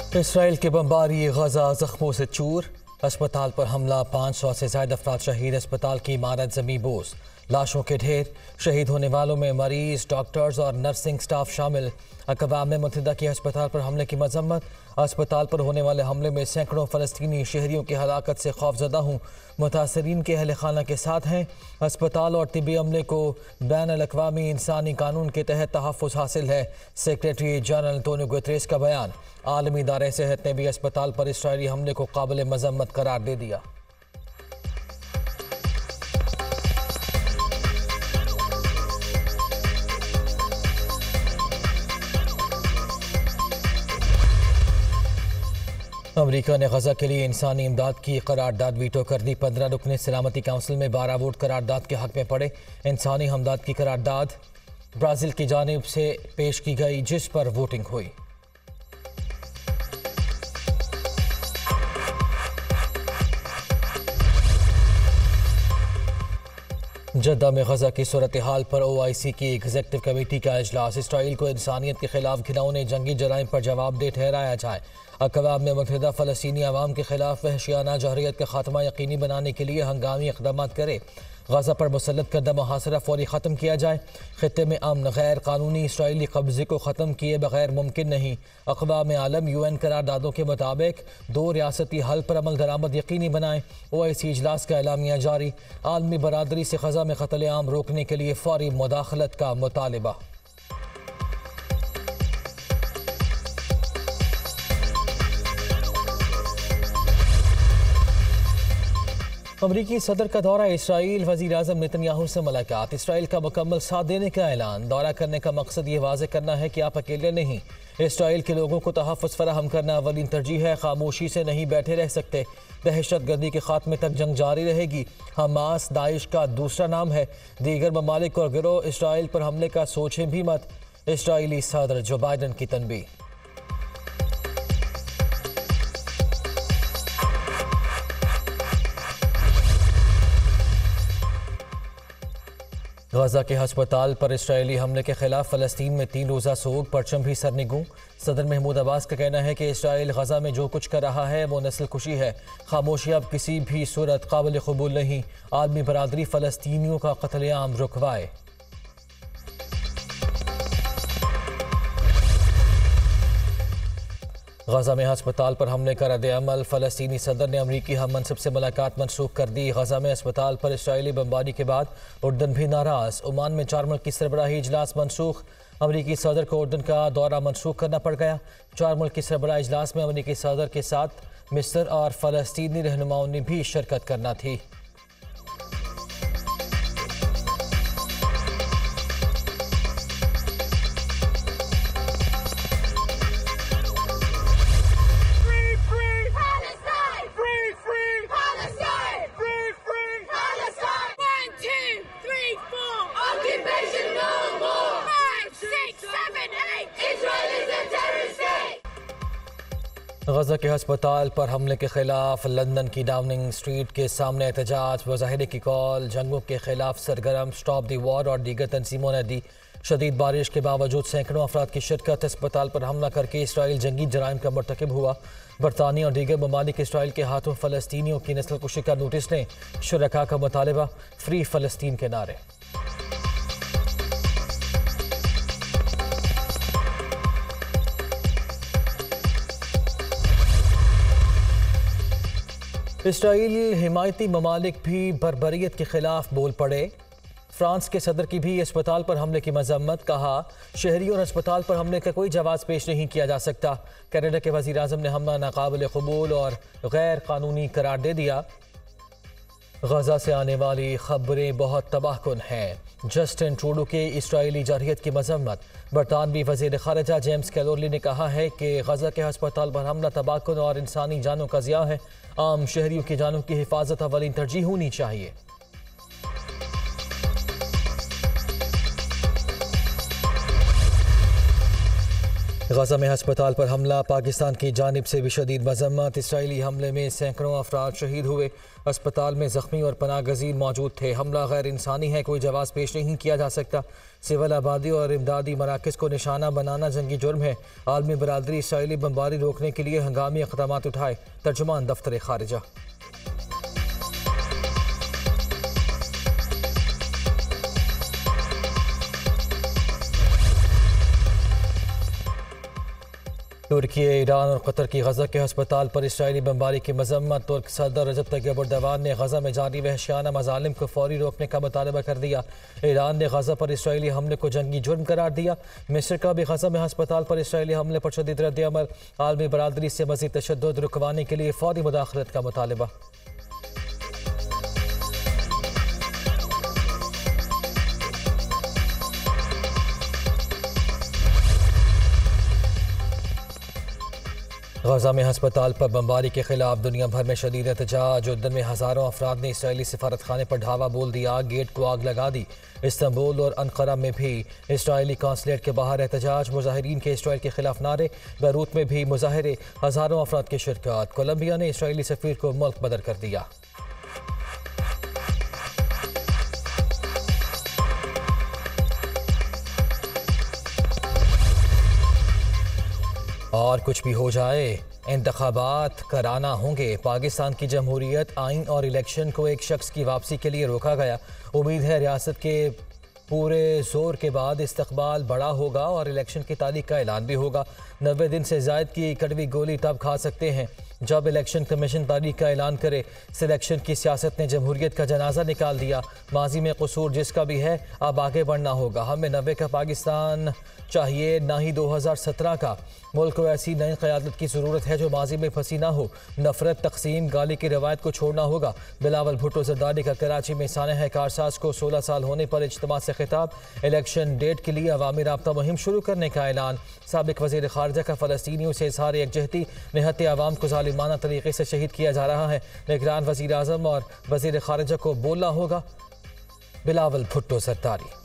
Israel के बमबारी गजा जख्मों से चूर। अस्पताल पर हमला, 500 से ज्यादा अफराद शहीद। अस्पताल की इमारत जमी बोस, लाशों के ढेर। शहीद होने वालों में मरीज, डॉक्टर्स और नर्सिंग स्टाफ शामिल। अक़वाम मुत्तहिदा की अस्पताल पर हमले की मजम्मत। अस्पताल पर होने वाले हमले में सैकड़ों फ़लस्तीनी शहरियों की हलाकत से खौफजदा हूँ। मुतासरीन के अहल खाना के साथ हैं। अस्पताल और तिब्बी अमले को बैनुल-अक़वामी इंसानी कानून के तहत तहफ़्फ़ुज़ हासिल है। सेक्रेटरी जनरल एंटोनियो गुतेरेस का बयान। आलमी इदारे सेहत ने भी अस्पताल पर इसराइली हमले को काबिल मजम्मत करार दे दिया। अमरीका ने गजा के लिए इंसानी इमदाद की करारदाद वीटो कर दी। 15 रुकने सलामती काउंसिल में 12 वोट करारदाद के हक में पड़े। इंसानी हमदाद की करारदाद ब्राज़ील की जानिब से पेश की गई, जिस पर वोटिंग हुई। जद्दा में गजा की सूरत हाल पर OIC की एग्जीक्यूटिव कमेटी का इजलास। इसराइल को इंसानियत के खिलाफ घिनौने जंगी जराइम पर जवाबदेह ठहराया जाए। अक़वाम मुत्तहिदा फ़लस्तीनी अवाम के खिलाफ वहशियाना जहरियत का खात्मा यकीनी बनाने के लिए हंगामी इक़दाम करे। गजा पर मुसल्लत करदा मुहासरा फौरी ख़त्म किया जाए। ख़ित्ते में अमन गैर कानूनी इसराइली कब्ज़े को ख़त्म किए बगैर मुमकिन नहीं। अक़वाम आलम UN करारदादों के मुताबिक 2 रियासती हल पर अमल दरामद यकीनी बनाएं। OIC इजलास का एलामिया जारी। आलमी बरादरी से गजा में क़त्ल-ए-आम रोकने के लिए फौरी मुदाखलत का मुतालिबा। अमरीकी सदर का दौरा इसराइल, वज़ीर आज़म नेतन्याहू से मुलाकात। इसराइल का मुकम्मल साथ देने का ऐलान। दौरा करने का मकसद ये वाज़े करना है कि आप अकेले नहीं। इसराइल के लोगों को तहफ़्फ़ुज़ फराहम करना अवलीन तरजीह है। खामोशी से नहीं बैठे रह सकते। दहशत गर्दी के खात्मे तक जंग जारी रहेगी। हमास दाइश का दूसरा नाम है। दीगर ममालिक और गिरोह इसराइल पर हमले का सोचें भी मत। इसराइली सदर जो बाइडन की तनबीह। गजा के अस्पताल पर इसराइली हमले के खिलाफ फ़लस्तीन में 3 रोज़ा सोग, परचम भी सरनिगूं। सदर महमूद अब्बास का कहना है कि इसराइल गजा में जो कुछ कर रहा है वो नस्ल कुशी है। खामोशी अब किसी भी सूरत काबिल कबूल नहीं। आलमी बरादरी फ़लस्तीनियों का क़त्ल-ए-आम रुकवाए। गजा में अस्पताल पर हमले का रद्द-ए-अमल। फ़लस्तीनी सदर ने अमरीकी हम मनसब से मुलाकात मनसूख कर दी। गजा में अस्पताल पर इसराइली बमबारी के बाद उर्दन भी नाराज़। ओमान में 4 मुल्क की सरबराही इजलास मनसूख। अमरीकी सदर को उर्दन का दौरा मनसूख करना पड़ गया। 4 मुल्क की सरबराही इजलास में अमरीकी सदर के साथ मिस्र और फ़लस्तीनी रहनुमाओं ने भी शिरकत करना थी। गजा के अस्पताल पर हमले के खिलाफ लंदन की डाउनिंग स्ट्रीट के सामने एहतजाज। मुजाहिरे की कॉल, जंगों के खिलाफ सरगर्म। स्टॉप द वॉर और दीगर तंजीमों ने दी। शदीद बारिश के बावजूद सैकड़ों अफराद की शिरकत। अस्पताल पर हमला करके इसराइल जंगी जराइम का मर्तकब हुआ। बरतानिया और दीगर ममालिक इसराइल के हाथों फ़लस्तीनियों की नस्ल कुशी का नोटिस लें। शुरका का मुतालिबा, फ्री फ़लस्तीन के नारे। इसराइल हिमायती ममालिक भी बर्बरियत के खिलाफ बोल पड़े। फ्रांस के सदर की भी अस्पताल पर हमले की मजम्मत। कहा, शहरियों और अस्पताल पर हमले का कोई जवाब पेश नहीं किया जा सकता। कनाडा के वज़ीर आज़म ने हमला नाकाबिल कबूल और गैर कानूनी करार दे दिया। गजा से आने वाली खबरें बहुत तबाहकुन हैं। जस्टिन ट्रूडो के इसराइली जारहियत की मजम्मत। बरतानवी वज़ीर ख़ारिजा जेम्स कैलोरली ने कहा है कि गजा के अस्पताल पर हमला तबाहकुन और इंसानी जानों का ज़िया है। आम शहरियों की जानों की हिफाजत अवलीन तरजीह होनी चाहिए। गजा में हस्पताल पर हमला, पाकिस्तान की जानिब से भी शदीद मजम्मत। इसराइली हमले में सैकड़ों अफराद शहीद हुए। अस्पताल में जख्मी और पनागजीन मौजूद थे। हमला गैर इंसानी है, कोई जवाब पेश नहीं किया जा सकता। सिविल आबादी और इमदादी मराकज़ को निशाना बनाना जंगी जुर्म है। आलमी बरादरी इसराइली बमबारी रोकने के लिए हंगामी इक़दामात उठाए। तर्जुमान दफ्तर खारिजा। तुर्की, ईरान और कतर की गजा के हस्पताल पर इसराइली बमबारी की मजम्मत। तुर्क सदर रजब तैयब एर्दोगान ने गजा में जारी वहशियाना मजालिम को फौरी रोकने का मुतालबा कर दिया। ईरान ने गजा पर इसराइली हमले को जंगी जुर्म करार दिया। मिस्र का भी गजा में हस्पताल पर इसराइली हमले पर शदीद रद्द-ए-अमल। आलमी बरादरी से मज़ीद तशद्दुद रुकवाने के लिए फौरी मुदाखलत का मुतालबा। गजा में हस्पताल पर बमबारी के खिलाफ दुनिया भर में शदीद एहतजाज। उर्दन में हज़ारों अफराद ने इसराइली सफारत खाने पर ढावा बोल दिया, गेट को आग लगा दी। इस्तांबुल और अनकरा में भी इसराइली कौंसलेट के बाहर एहतजाज, मुजाहिरीन के इसराइल के खिलाफ नारे। बैरूत में भी मुजाहरे, हज़ारों अफराद की शिरकत। कोलंबिया ने इसराइली सफ़ीर को मुल्क बदर कर दिया। और कुछ भी हो जाए, इंतखाबात कराना होंगे। पाकिस्तान की जमहूरियत, आइन और इलेक्शन को एक शख्स की वापसी के लिए रोका गया। उम्मीद है रियासत के पूरे जोर के बाद इस्तकबाल बड़ा होगा और इलेक्शन की तारीख का ऐलान भी होगा। 90 दिन से ज़ायद की कड़वी गोली तब खा सकते हैं जब इलेक्शन कमीशन तारीख का ऐलान करे। सिलेक्शन की सियासत ने जमहूरियत का जनाजा निकाल दिया। माजी में कसूर जिसका भी है, अब आगे बढ़ना होगा। हमें 90 का पाकिस्तान चाहिए, ना ही 2017 का। मुल्क को ऐसी नई क़यादत की ज़रूरत है जो माजी में फंसी ना हो। नफरत, तकसीम, गाली की रवायत को छोड़ना होगा। बिलावल भुट्टो ज़रदारी का कराची में सानह कारसाज को 16 साल होने पर इज्तिमा से खिताब। इलेक्शन डेट के लिए अवामी राब्ता मुहिम शुरू करने का ऐलान। साबिक वज़ीर ख़ारिजा का फ़लस्तीनियों से इज़हार यकजहती। निहत्ते अवाम को ज़ालिमाना तरीक़े से शहीद किया जा रहा है। निगरान वज़ीर आज़म और वज़ीर ख़ारिजा को बोलना होगा। बिलावल भुट्टो ज़रदारी।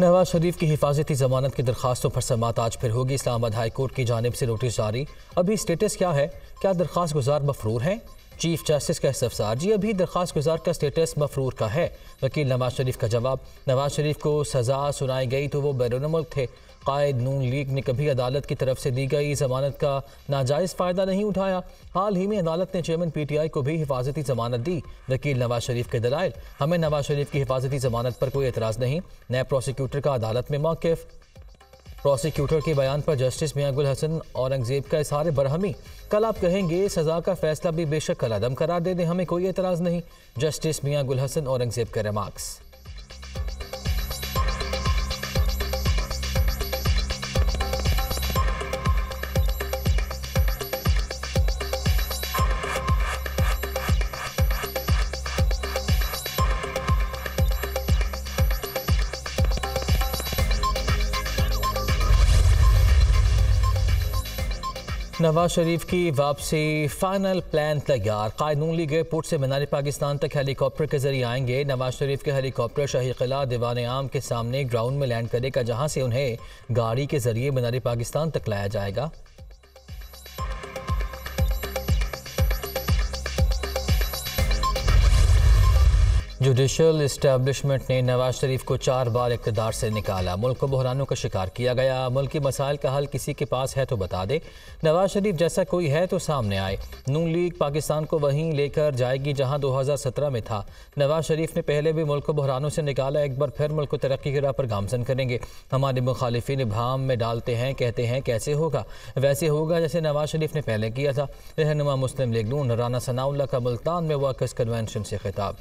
नवाज शरीफ की हिफाजती ज़मानत की दरख्वास्तों पर समाअत आज फिर होगी। इस्लामाबाद हाई कोर्ट की जानिब से नोटिस जारी। अभी स्टेटस क्या है? क्या दरख्वास्त गुजार मफरूर हैं? चीफ जस्टिस का इस्तफसार। जी, अभी दरख्वास्त गुजार का स्टेटस मफरूर का है। वकील नवाज शरीफ का जवाब। नवाज शरीफ को सज़ा सुनाई गई तो वो बैरून मुल्क थे। कायद नून लीग ने कभी अदालत की तरफ से दी गई ज़मानत का नाजायज़ फ़ायदा नहीं उठाया। हाल ही में अदालत ने चेयरमैन PTI को भी हिफाजती ज़मानत दी। वकील नवाज शरीफ के दलाइल। हमें नवाज शरीफ की हिफाजती ज़मानत पर कोई एतराज़ नहीं। नए प्रोसिक्यूटर का अदालत में मौक़िफ़। प्रोसिक्यूटर के बयान पर जस्टिस मियां गुल हसन औरंगजेब का इज़हार बरहमी। कल आप कहेंगे सज़ा का फैसला भी बेशक कलअदम करार दे दें, हमें कोई एतराज़ नहीं। जस्टिस मियां गुल हसन औरंगजेब के रिमार्क्स। नवाज शरीफ की वापसी, फाइनल प्लान तैयार। कायद नून लीग एयरपोर्ट से मीनार पाकिस्तान तक हेलीकॉप्टर के जरिए आएंगे। नवाज शरीफ के हेलीकॉप्टर शाही किला दीवान आम के सामने ग्राउंड में लैंड करेगा, जहां से उन्हें गाड़ी के जरिए मीनार पाकिस्तान तक लाया जाएगा। जुडिशल इस्टेब्लिशमेंट ने नवाज शरीफ को 4 बार इक़्तिदार से निकाला। मुल्क को बहरानों का शिकार किया गया। मुल्क की मसाइल का हल किसी के पास है तो बता दे। नवाज शरीफ जैसा कोई है तो सामने आए। नून लीग पाकिस्तान को वहीं लेकर जाएगी जहां 2017 में था। नवाज शरीफ ने पहले भी मुल्क को बहरानों से निकाला, एक बार फिर मुल्क को तरक्की की राह पर गामजन करेंगे। हमारे मुखालिफिन भाम में डालते हैं, कहते हैं कैसे होगा? वैसे होगा जैसे नवाज शरीफ ने पहले किया था। रहनुमा मुस्लिम लीग नून राना सनाउल्लाह का मुल्तान में वर्कर्स कन्वेंशन से खिताब।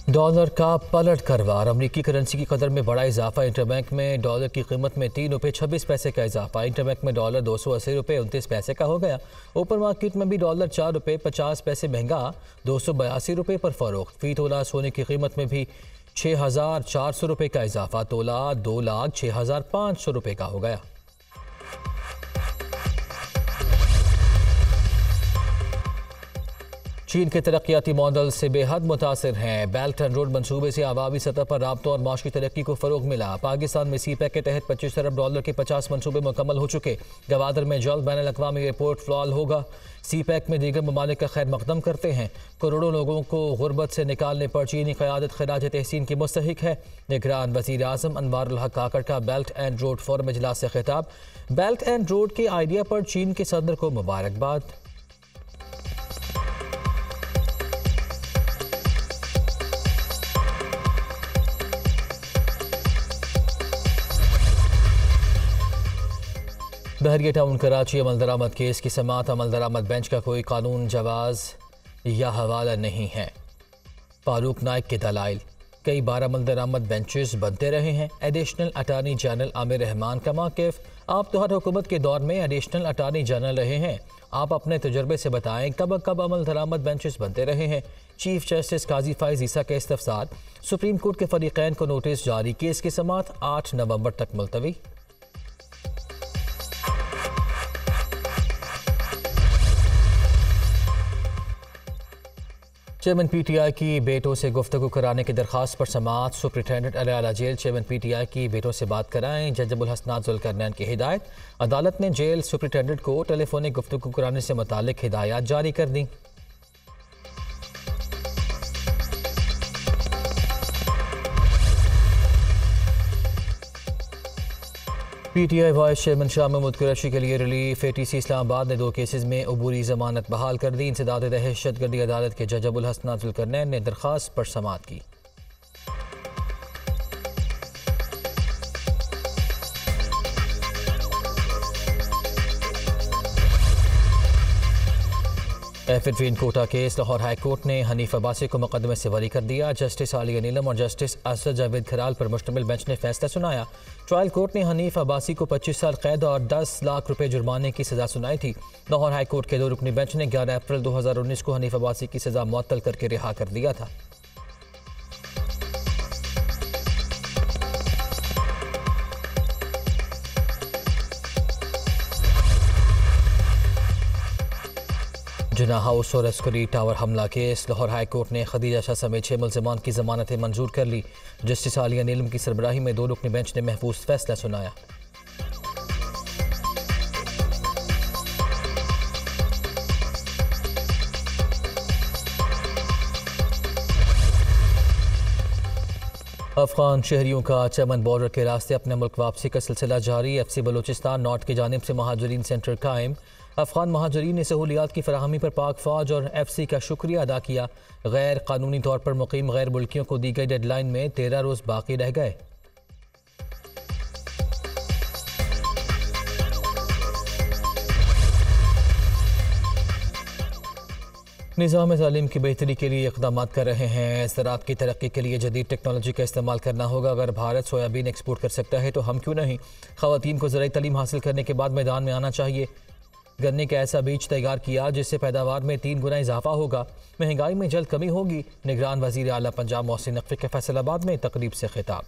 डॉलर का पलट करवार। अमरीकी करेंसी की कदर में बड़ा इजाफा। इंटरबैंक में डॉलर की कीमत में 3 रुपये 26 पैसे का इजाफा। इंटरबैंक में डॉलर 280 रुपये 29 पैसे का हो गया। ओपन मार्केट में भी डॉलर 4 रुपये 50 पैसे महंगा 282 रुपये पर फरोख्त। फी तोला सोने की कीमत में भी 6,400 रुपये का इजाफा, तोला 2,06,500 रुपये का हो गया। चीन के तरक्याती मॉडल से बेहद मुतासिर हैं। बेल्ट एंड रोड मंसूबे से आवामी सतह पर राब्तों और माशी तरक्की को फ़रोग मिला। पाकिस्तान में CPEC के तहत $25 अरब के 50 मनसूबे मुकम्मल हो चुके। गवादर में जल्द बैनुल अक़वामी एयरपोर्ट फ़्लाल होगा। CPEC में दीगर ममालिक का खैर मकदम करते हैं। करोड़ों लोगों को गुर्बत से निकालने पर चीनी क़यादत खिराज तहसीन की मुस्तहिक है। निगरान वज़ीर आज़म अनवारुल हक काकड़ का बेल्ट एंड रोड फोरम इजलास से खिताब। बेल्ट एंड रोड के आइडिया पर चीन के सदर को मुबारकबाद। बहरिया टाउन कराची अमल दरामद केस की समाअत अमल दरामद बेंच का कोई कानून जवाज या हवाला नहीं है। फारूक नाइक के दलाइल। कई बार अमल दरामद बेंचेस बनते रहे हैं। Additional attorney general Aamir Rahman का मौक़िफ़, आप तो हर हुकूमत के दौर में एडिशनल अटार्नी जनरल रहे हैं, आप अपने तजुर्बे से बताएं कब कब अमल दरामद बेंचेस बनते रहे हैं। चीफ जस्टिस काजी फ़ाइज़ ईसा के इस्तफ़सार। सुप्रीम कोर्ट के फ़रीक़ैन को नोटिस जारी। केस की समाअत 8 नवंबर तक मुलतवी। चेयरमैन PTI की बेटों से गुफ्तगू कराने की दरख्वास्त पर समाअत। सुप्रिटेंडेंट अलियाला जेल चेयरमैन PTI की बेटों से बात कराएं। जज अबुल हसनात ज़ुल्करनैन की हिदायत। अदालत ने जेल सुप्रिटेंडेंट को टेलीफोनिक गुफ्तगू कराने से मुतालिक हिदायत जारी कर दी। PTI vice chairman Shah Mahmood Qureshi के लिए रिलीफ। ATC इस्लामाबाद ने 2 केसेस में अबूरी जमानत बहाल कर दी। इंसदाद दहशतगर्दी अदालत के जज अबुल हसनात ज़ुल्करनैन ने दरख्वास्त पर समाअत की। Ephedrine quota case. Lahore high court ने हनीफ अब्बासी को मुकदमे से बरी कर दिया। जस्टिस आलिया नीलम और जस्टिस असद जावेद खराल पर मुश्तमिल बेंच ने फैसला सुनाया। ट्रायल कोर्ट ने हनीफ अब्बासी को 25 साल कैद और 10 लाख रुपए जुर्माने की सज़ा सुनाई थी। लाहौर हाई कोर्ट के 2 रुकनी बेंच ने 11 अप्रैल 2019 को हनीफ अब्बासी की सज़ा मुअत्तल करके रिहा कर दिया था। जिना हाउस और अस्करी टावर हमला केस। लाहौर हाई कोर्ट ने खदीजा शाह समेत 6 मुल्ज़िमान की ज़मानतें मंजूर कर ली। जस्टिस आलिया नीलम की सरबराही में 2 रुकनी बेंच ने महफूज फैसला सुनाया। अफगान शहरियों का चमन बॉर्डर के रास्ते अपने मुल्क वापसी का सिलसिला जारी। FC बलूचिस्तान नॉर्थ की जानिब से महाजरीन सेंटर कायम। अफगान महाजरीन ने सहूलियात की फराहमी पर पाक फ़ौज और FC का शुक्रिया अदा किया। गैर कानूनी तौर पर मुकीम गैर मुल्कियों को दी गई डेडलाइन में 13 रोज़ बाकी रह गए। निज़ाम तालीम की बेहतरी के लिए इक़दाम कर रहे हैं। ज़राअत की तरक्की के लिए जदीद टेक्नोलॉजी का इस्तेमाल करना होगा। अगर भारत सोयाबीन एक्सपोर्ट कर सकता है तो हम क्यों नहीं। ख़वातीन को ज़राई तालीम हासिल करने के बाद मैदान में आना चाहिए। गन्ने का ऐसा बीज तैयार किया जिससे पैदावार में 3 गुना इजाफा होगा। महंगाई में जल्द कमी होगी। निगरान वज़ीर आला पंजाब मोहसिन नकवी के फैसलाबाद में तकरीब से खिताब।